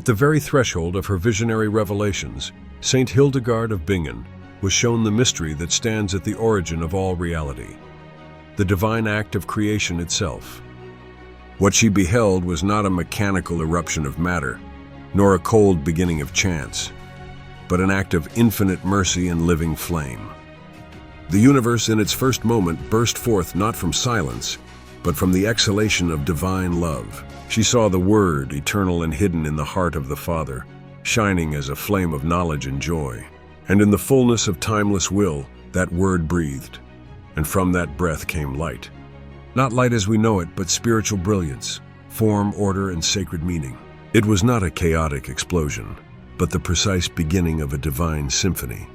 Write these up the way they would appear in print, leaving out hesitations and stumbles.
At the very threshold of her visionary revelations, Saint Hildegard of Bingen was shown the mystery that stands at the origin of all reality, the divine act of creation itself. What she beheld was not a mechanical eruption of matter, nor a cold beginning of chance, but an act of infinite mercy and living flame. The universe in its first moment burst forth not from silence, but from the exhalation of divine love. She saw the Word, eternal and hidden in the heart of the Father, shining as a flame of knowledge and joy. And in the fullness of timeless will, that Word breathed, and from that breath came light. Not light as we know it, but spiritual brilliance, form, order, and sacred meaning. It was not a chaotic explosion, but the precise beginning of a divine symphony,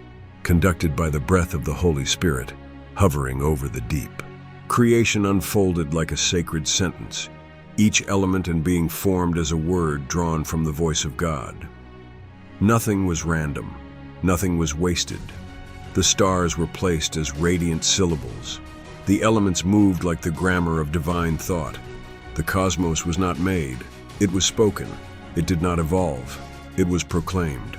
conducted by the breath of the Holy Spirit, hovering over the deep. Creation unfolded like a sacred sentence, each element and being formed as a word drawn from the voice of God. Nothing was random, nothing was wasted. The stars were placed as radiant syllables. The elements moved like the grammar of divine thought. The cosmos was not made, it was spoken. It did not evolve, it was proclaimed.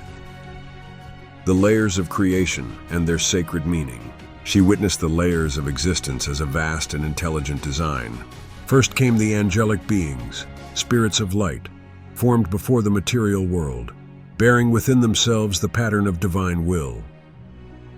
The layers of creation and their sacred meaning. She witnessed the layers of existence as a vast and intelligent design. First came the angelic beings, spirits of light, formed before the material world, bearing within themselves the pattern of divine will.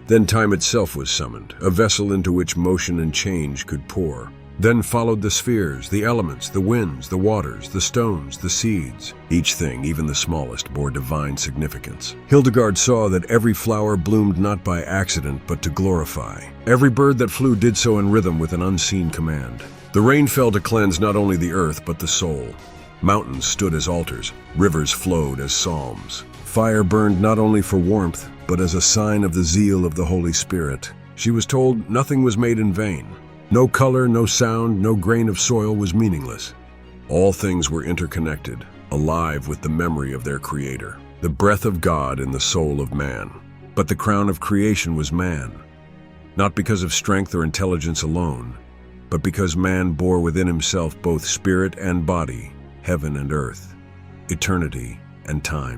Then time itself was summoned, a vessel into which motion and change could pour. Then followed the spheres, the elements, the winds, the waters, the stones, the seeds. Each thing, even the smallest, bore divine significance. Hildegarde saw that every flower bloomed not by accident, but to glorify. Every bird that flew did so in rhythm with an unseen command. The rain fell to cleanse not only the earth, but the soul. Mountains stood as altars, rivers flowed as psalms. Fire burned not only for warmth, but as a sign of the zeal of the Holy Spirit. She was told nothing was made in vain. No color, no sound, no grain of soil was meaningless. All things were interconnected, alive with the memory of their Creator, the breath of God in the soul of man. But the crown of creation was man, not because of strength or intelligence alone, but because man bore within himself both spirit and body, heaven and earth, eternity and time.